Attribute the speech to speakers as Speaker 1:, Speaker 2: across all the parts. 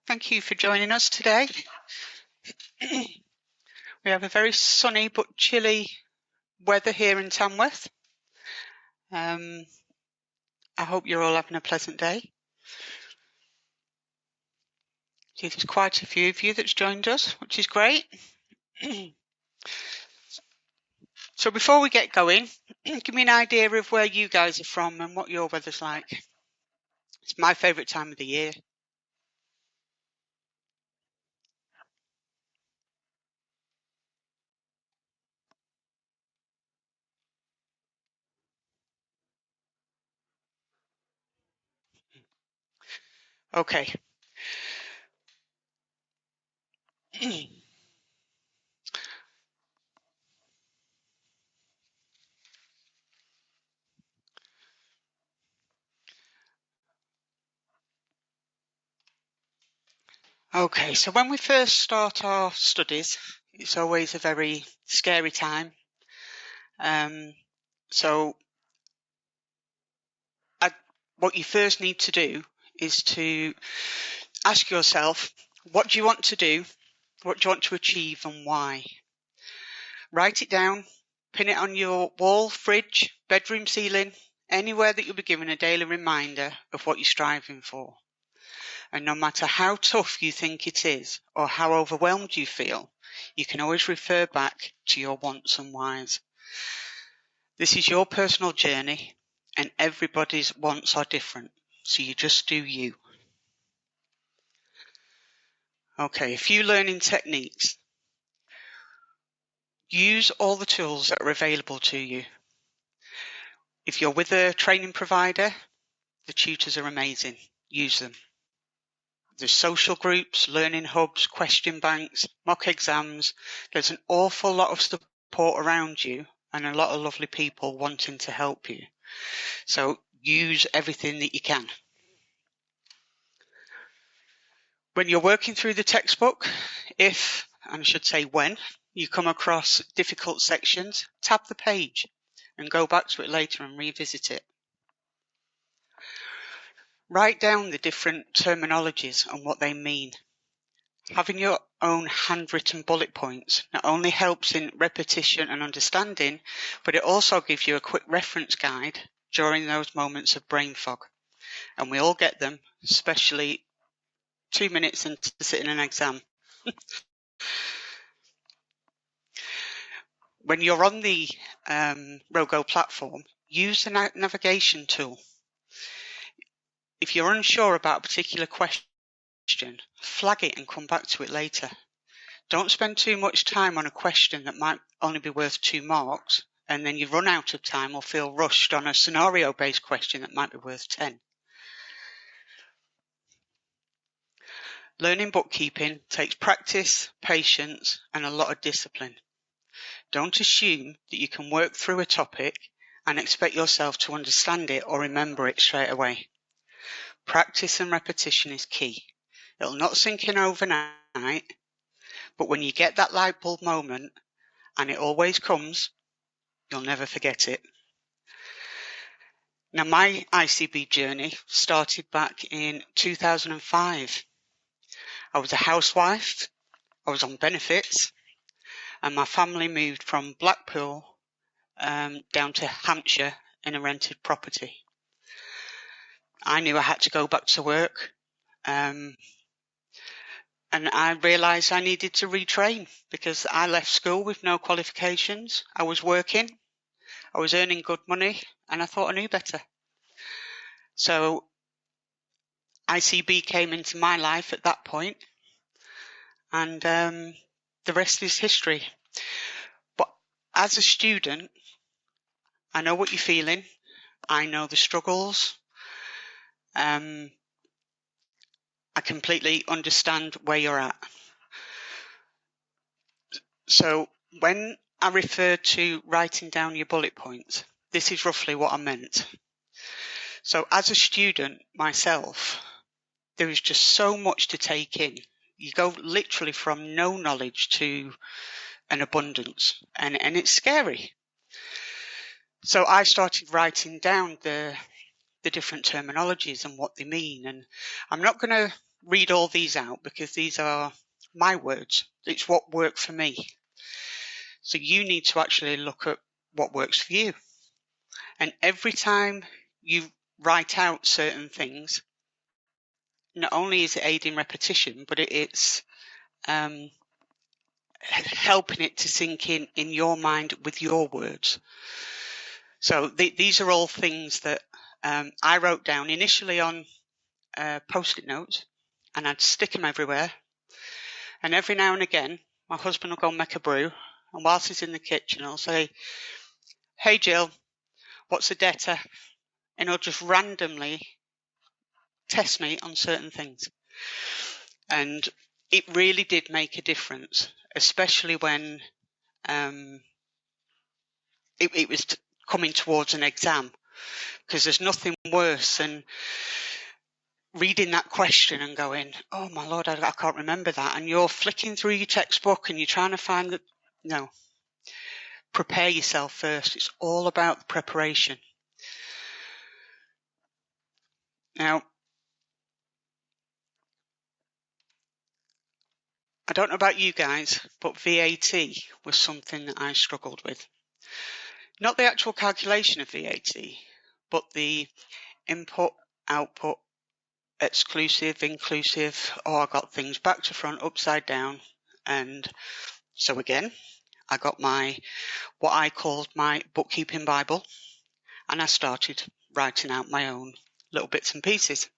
Speaker 1: Thank you for joining us today. We have a very sunny but chilly weather here in Tamworth. I hope you're all having a pleasant day. There's quite a few of you that's joined us, which is great. So before we get going, give me an idea of where you guys are from and what your weather's like. It's my favourite time of the year. Okay. Okay, so when we first start our studies, it's always a very scary time. So what you first need to do is to ask yourself, what do you want to do? What do you want to achieve and why? Write it down, pin it on your wall, fridge, bedroom ceiling, anywhere that you'll be given a daily reminder of what you're striving for. And no matter how tough you think it is or how overwhelmed you feel, you can always refer back to your wants and whys. This is your personal journey and everybody's wants are different, so you just do you. Okay, a few learning techniques. Use all the tools that are available to you. If you're with a training provider, the tutors are amazing. Use them. There's social groups, learning hubs, question banks, mock exams. There's an awful lot of support around you and a lot of lovely people wanting to help you. So use everything that you can. When you're working through the textbook, if, and I should say when, you come across difficult sections, tap the page and go back to it later and revisit it. Write down the different terminologies and what they mean. Having your own handwritten bullet points not only helps in repetition and understanding, but it also gives you a quick reference guide during those moments of brain fog. And we all get them, especially 2 minutes into sitting an exam. When you're on the Rogo platform, use the navigation tool. If you're unsure about a particular question, flag it and come back to it later. Don't spend too much time on a question that might only be worth 2 marks, and then you run out of time or feel rushed on a scenario-based question that might be worth 10. Learning bookkeeping takes practice, patience, and a lot of discipline. Don't assume that you can work through a topic and expect yourself to understand it or remember it straight away. Practice and repetition is key. It'll not sink in overnight, but when you get that light bulb moment, and it always comes, you'll never forget it. Now, my ICB journey started back in 2005. I was a housewife, I was on benefits, and my family moved from Blackpool down to Hampshire in a rented property. I knew I had to go back to work, and I realised I needed to retrain because I left school with no qualifications. I was working, I was earning good money, and I thought I knew better. So ICB came into my life at that point, and the rest is history. But as a student, I know what you're feeling. I know the struggles. I completely understand where you're at. So when I referred to writing down your bullet points, this is roughly what I meant. So as a student myself, there is just so much to take in. You go literally from no knowledge to an abundance, and it's scary. So I started writing down the different terminologies and what they mean, and I'm not going to read all these out because these are my words. It's what worked for me. So you need to actually look at what works for you. And every time you write out certain things, not only is it aiding repetition, but it's helping it to sink in your mind with your words. So these are all things that I wrote down initially on Post-it notes, and I'd stick them everywhere. And every now and again, my husband will go and make a brew, and whilst he's in the kitchen, I'll say, "Hey Jill, what's the data?" And he'll just randomly test me on certain things. And it really did make a difference, especially when it was coming towards an exam, because there's nothing worse than reading that question and going, "Oh my Lord, I can't remember that." And you're flicking through your textbook and you're trying to find that. No, prepare yourself first. It's all about the preparation. Now, I don't know about you guys, but VAT was something that I struggled with. Not the actual calculation of VAT, but the input, output, exclusive, inclusive. Oh, I got things back to front, upside down. And so again, I got what I called my bookkeeping Bible, and I started writing out my own little bits and pieces.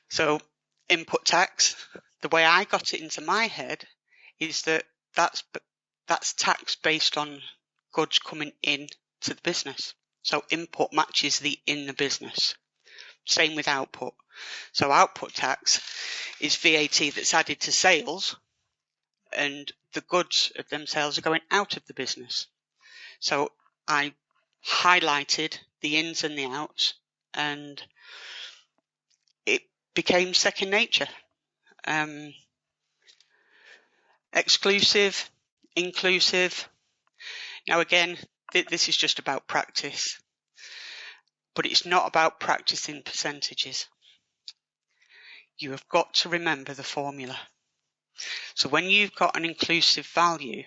Speaker 1: So input tax, the way I got it into my head is that's tax based on goods coming in to the business. So input matches the in the business. Same with output. So output tax is VAT that's added to sales, and the goods of themselves are going out of the business. So I highlighted the ins and the outs, and it became second nature. Exclusive, inclusive. Now again, this is just about practice, but it's not about practicing percentages. You have got to remember the formula. So when you've got an inclusive value,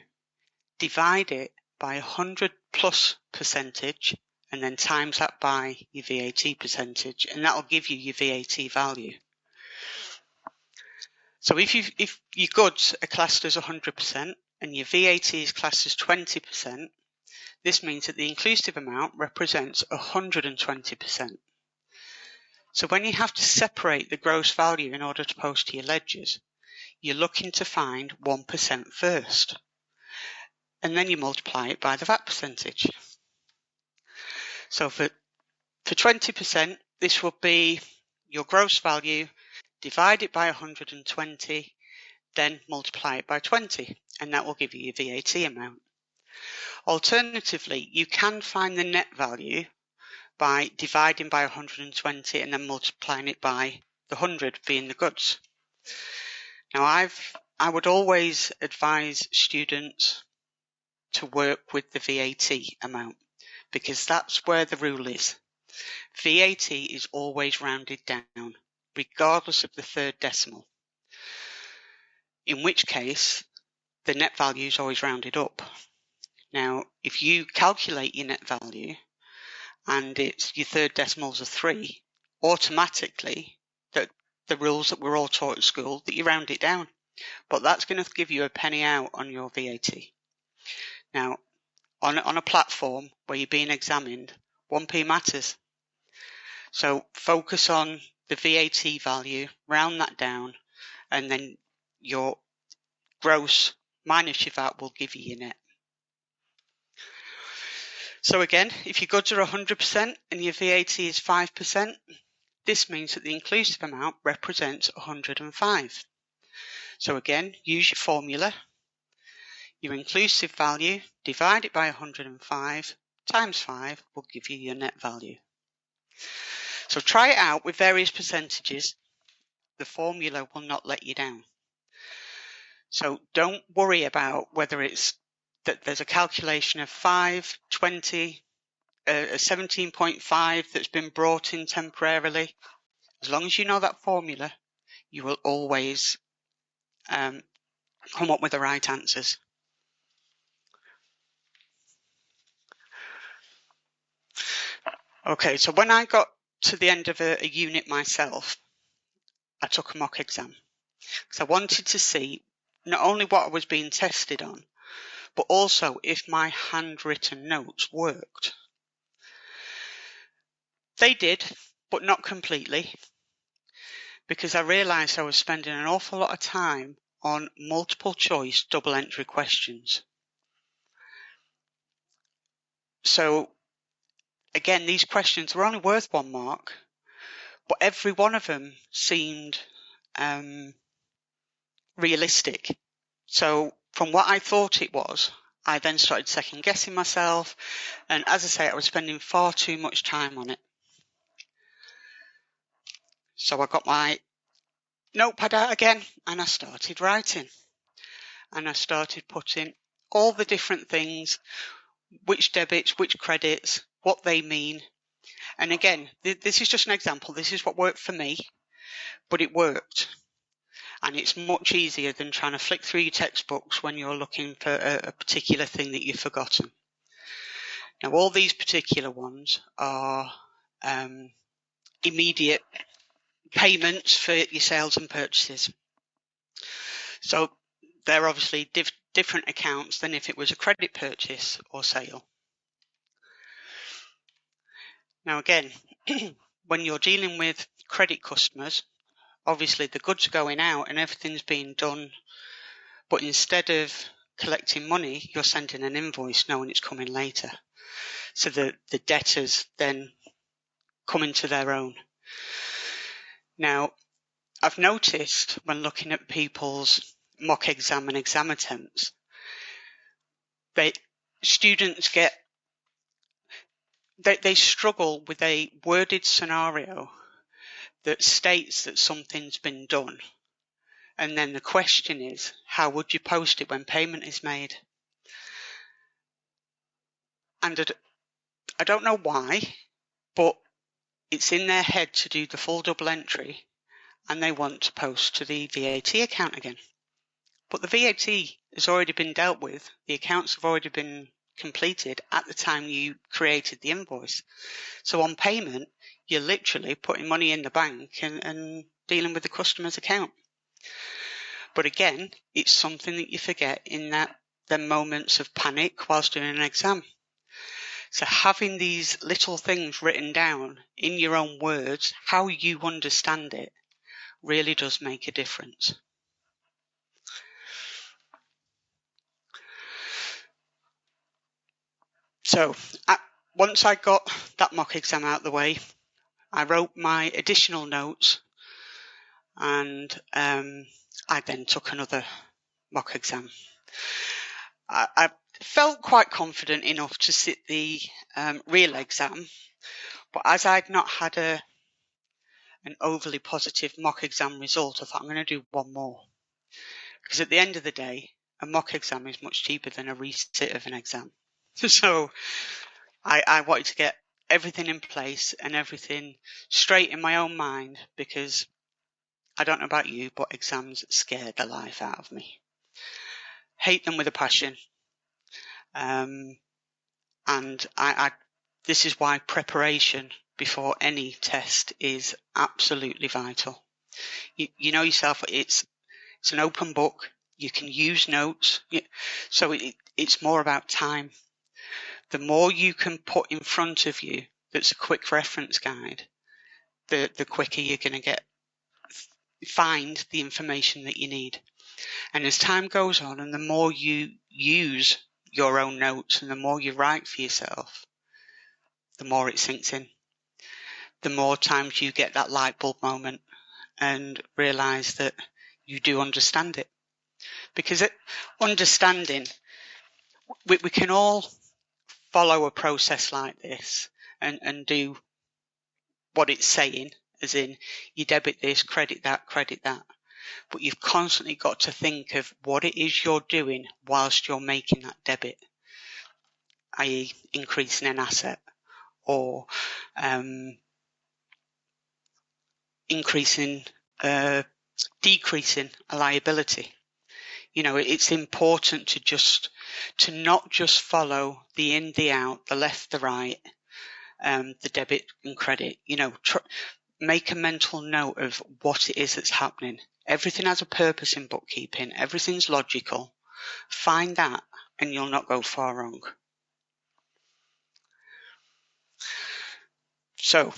Speaker 1: divide it by 100 plus percentage and then times that by your VAT percentage, and that'll give you your VAT value. So if your goods are classed as 100% and your VAT is classed as 20%, this means that the inclusive amount represents 120%. So when you have to separate the gross value in order to post to your ledgers, you're looking to find 1% first, and then you multiply it by the VAT percentage. So for 20%, this would be your gross value, divide it by 120, then multiply it by 20, and that will give you your VAT amount. Alternatively, you can find the net value by dividing by 120 and then multiplying it by the 100 being the goods. Now, I would always advise students to work with the VAT amount, because that's where the rule is. VAT is always rounded down, regardless of the third decimal, in which case the net value is always rounded up. Now, if you calculate your net value and it's your third decimals are 3, automatically the rules that we're all taught at school that you round it down, but that's going to give you a penny out on your VAT. Now, on a platform where you're being examined, 1p matters. So focus on the VAT value, round that down, and then your gross minus your VAT will give you your net. So again, if your goods are 100% and your VAT is 5%, this means that the inclusive amount represents 105. So again, use your formula. Your inclusive value, divide it by 105, times 5 will give you your net value. So try it out with various percentages. The formula will not let you down. So don't worry about whether it's that there's a calculation of 5, 20, 17.5 that's been brought in temporarily. As long as you know that formula, you will always come up with the right answers. Okay, so when I got to the end of a unit myself, I took a mock exam because I wanted to see not only what I was being tested on, but also if my handwritten notes worked. They did, but not completely, because I realised I was spending an awful lot of time on multiple choice double entry questions. So again, these questions were only worth 1 mark, but every one of them seemed realistic. So from what I thought it was, I then started second guessing myself. And as I say, I was spending far too much time on it. So I got my notepad out again and I started writing. And I started putting all the different things, which debits, which credits, what they mean. And again, this is just an example. This is what worked for me, but it worked. And it's much easier than trying to flick through your textbooks when you're looking for a particular thing that you've forgotten. Now, all these particular ones are immediate payments for your sales and purchases. So they're obviously different accounts than if it was a credit purchase or sale. Now, again, when you're dealing with credit customers, obviously the goods are going out and everything's being done, but instead of collecting money, you're sending an invoice knowing it's coming later. So the debtors then come into their own. Now, I've noticed when looking at people's mock exam and exam attempts, students they struggle with a worded scenario that states that something's been done. And then the question is, how would you post it when payment is made? And I don't know why, but it's in their head to do the full double entry and they want to post to the VAT account again. But the VAT has already been dealt with. The accounts have already been completed at the time you created the invoice. So on payment, you're literally putting money in the bank and dealing with the customer's account. But again, it's something that you forget in the moments of panic whilst doing an exam. So having these little things written down in your own words, how you understand it, really does make a difference. So once I got that mock exam out of the way, I wrote my additional notes and I then took another mock exam. I felt quite confident enough to sit the real exam, but as I'd not had an overly positive mock exam result, I thought I'm going to do one more. Because at the end of the day, a mock exam is much cheaper than a resit of an exam. So I wanted to get everything in place and everything straight in my own mind, because I don't know about you, but exams scare the life out of me. Hate them with a passion. And this is why preparation before any test is absolutely vital. You know yourself, it's an open book. You can use notes. So it's more about time. The more you can put in front of you that's a quick reference guide, the quicker you're going to find the information that you need. And as time goes on and the more you use your own notes and the more you write for yourself, the more it sinks in. The more times you get that light bulb moment and realise that you do understand it. Because understanding, we can all follow a process like this and do what it's saying, as in you debit this, credit that. But you've constantly got to think of what it is you're doing whilst you're making that debit, i.e. increasing an asset or increasing decreasing a liability. It's important to not just follow the in, the out, the left, the right, the debit and credit. Make a mental note of what it is that's happening. Everything has a purpose in bookkeeping. Everything's logical. Find that and you'll not go far wrong. So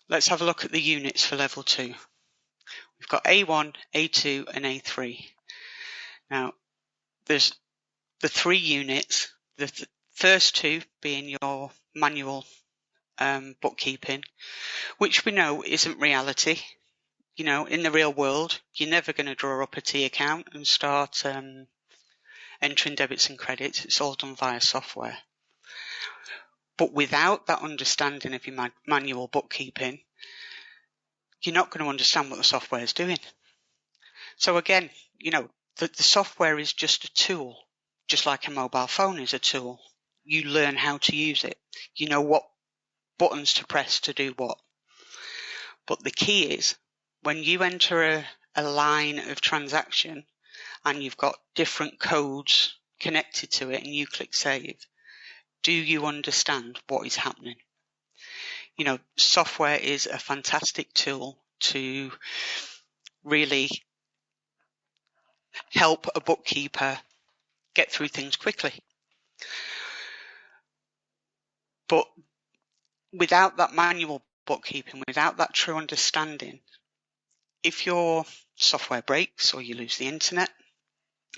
Speaker 1: let's have a look at the units for level 2. We've got A1, A2 and A3. Now there's the 3 units, the first 2 being your manual bookkeeping, which we know isn't reality. In the real world, you're never going to draw up a T account and start entering debits and credits. It's all done via software. But without that understanding of your manual bookkeeping, you're not going to understand what the software is doing. So again, the software is just a tool, just like a mobile phone is a tool. You learn how to use it. You know what buttons to press to do what. But the key is, when you enter a line of transaction and you've got different codes connected to it and you click save, do you understand what is happening? Software is a fantastic tool to really help a bookkeeper get through things quickly. But without that manual bookkeeping, without that true understanding, if your software breaks or you lose the internet,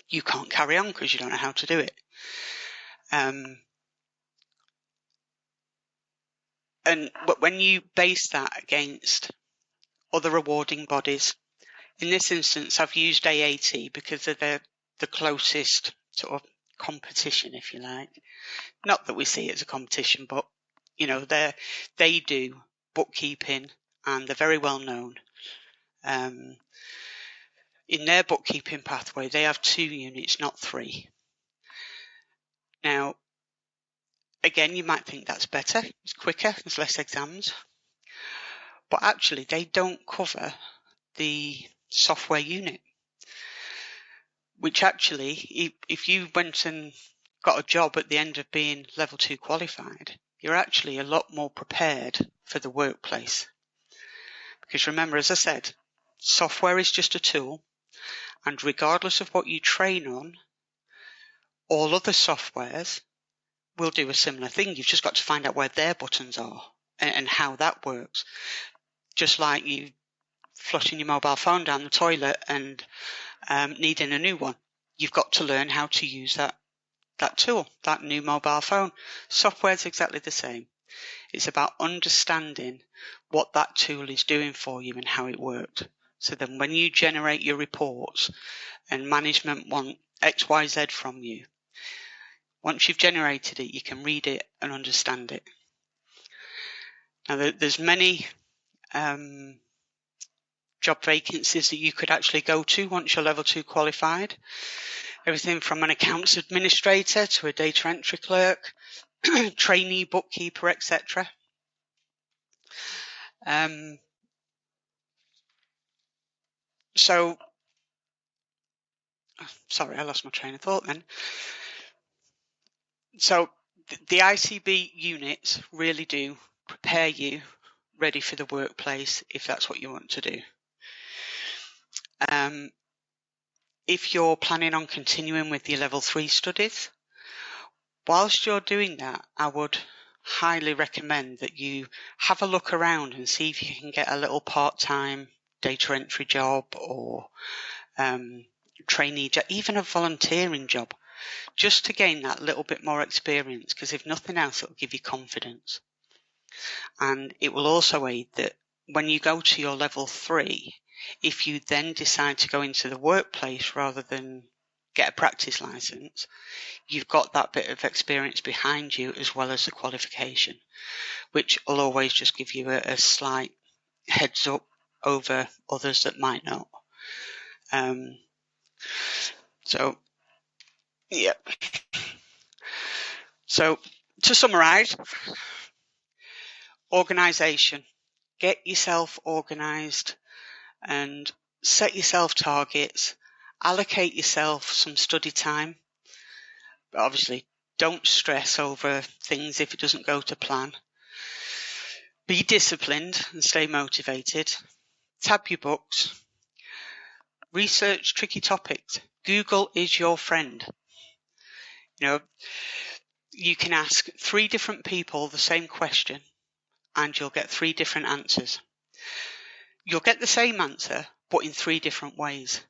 Speaker 1: you can't carry on because you don't know how to do it. But when you base that against other rewarding bodies, in this instance, I've used AAT because they're the closest sort of competition, if you like. Not that we see it as a competition, but they do bookkeeping and they're very well known. In their bookkeeping pathway, they have 2 units, not 3. Now, again, you might think that's better, it's quicker, there's less exams. But actually, they don't cover the software unit, which actually, if you went and got a job at the end of being level 2 qualified, you're actually a lot more prepared for the workplace. Because remember, as I said, software is just a tool, and regardless of what you train on, all other softwares will do a similar thing. You've just got to find out where their buttons are and how that works. Just like you flushing your mobile phone down the toilet and needing a new one. You've got to learn how to use that tool, that new mobile phone. Software is exactly the same. It's about understanding what that tool is doing for you and how it worked. So then when you generate your reports and management want X, Y, Z from you, once you've generated it, you can read it and understand it. Now, there's many job vacancies that you could actually go to once you're level 2 qualified. Everything from an accounts administrator to a data entry clerk, trainee bookkeeper, etc. So, sorry, I lost my train of thought then. So the ICB units really do prepare you ready for the workplace if that's what you want to do. If you're planning on continuing with your level 3 studies, whilst you're doing that, I would highly recommend that you have a look around and see if you can get a little part-time data entry job or trainee job, even a volunteering job, just to gain that little bit more experience, because if nothing else, it will give you confidence. And it will also aid that when you go to your level 3, if you then decide to go into the workplace rather than get a practice license, you've got that bit of experience behind you as well as the qualification, which will always just give you a slight heads up over others that might not. So to summarise, organisation. Get yourself organised and set yourself targets, allocate yourself some study time. But obviously, don't stress over things if it doesn't go to plan. Be disciplined and stay motivated. Tab your books. Research tricky topics. Google is your friend. You can ask 3 different people the same question and you'll get 3 different answers. You'll get the same answer, but in 3 different ways.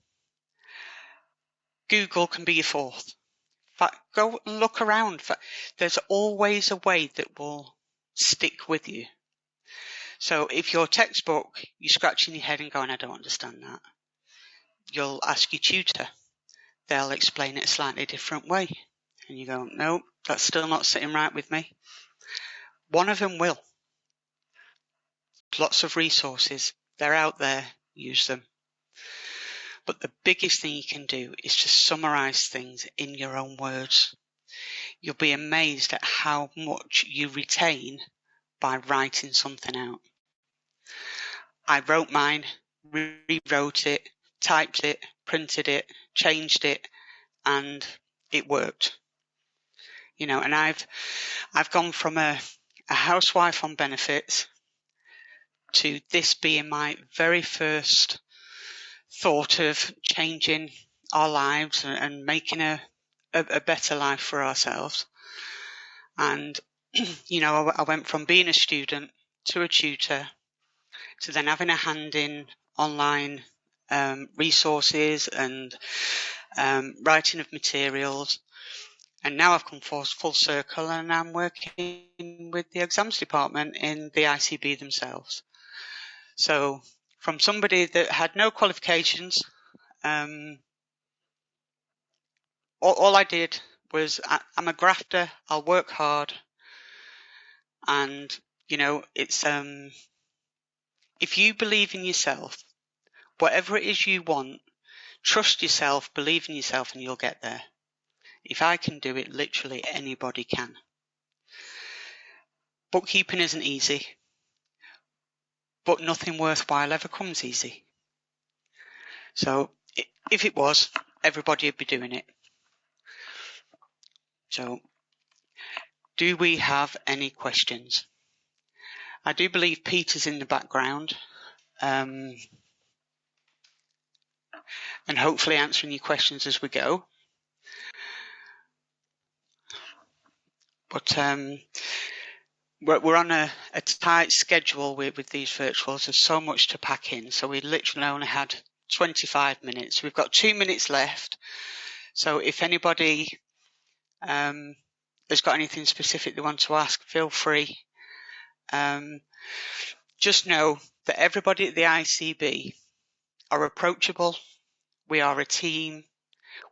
Speaker 1: Google can be your 4th. Go and look around. There's always a way that will stick with you. So if your textbook, you're scratching your head and going, I don't understand that, you'll ask your tutor. They'll explain it a slightly different way. And you go, no, that's still not sitting right with me. One of them will. Lots of resources. They're out there. Use them. But the biggest thing you can do is to summarize things in your own words. You'll be amazed at how much you retain by writing something out. I wrote mine, rewrote it, typed it, printed it, changed it, and it worked. And I've gone from a housewife on benefits to this being my very first thought of changing our lives and making a better life for ourselves. And, I went from being a student to a tutor to then having a hand in online resources and writing of materials. And now I've come full circle and I'm working with the exams department in the ICB themselves. So from somebody that had no qualifications, all I did was I'm a grafter, I'll work hard. And, it's if you believe in yourself, whatever it is you want, trust yourself, believe in yourself, and you'll get there. If I can do it, literally anybody can. Bookkeeping isn't easy, but nothing worthwhile ever comes easy. So if it was, everybody would be doing it. So do we have any questions? I do believe Peter's in the background, and hopefully answering your questions as we go. But we're on a tight schedule with these virtuals. There's so much to pack in. So we literally only had 25 minutes. We've got 2 minutes left. So if anybody has got anything specific they want to ask, feel free. Just know that everybody at the ICB are approachable. We are a team.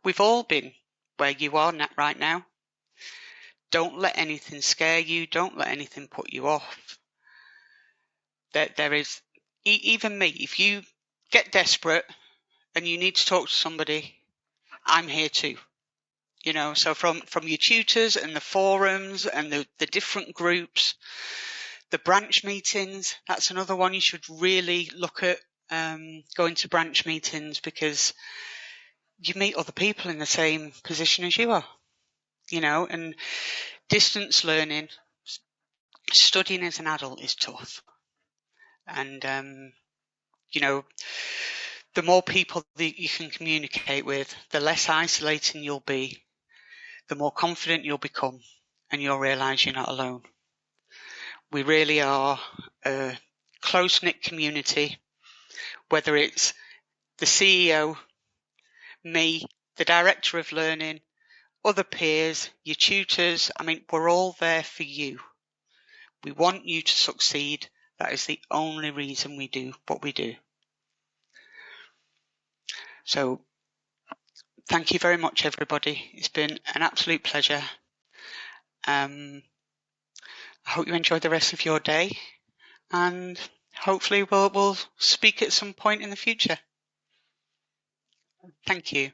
Speaker 1: We've all been where you are right now. Don't let anything scare you. Don't let anything put you off. There is, even me, if you get desperate and you need to talk to somebody, I'm here too. So from your tutors and the forums and the different groups, the branch meetings, that's another one you should really look at, going to branch meetings, because you meet other people in the same position as you are, and distance learning, studying as an adult is tough. And, the more people that you can communicate with, the less isolating you'll be, the more confident you'll become, and you'll realise you're not alone. We really are a close-knit community, whether it's the CEO, me, the Director of Learning, other peers, your tutors. We're all there for you. We want you to succeed. That is the only reason we do what we do. So thank you very much, everybody. It's been an absolute pleasure. I hope you enjoy the rest of your day, and hopefully we'll speak at some point in the future. Thank you.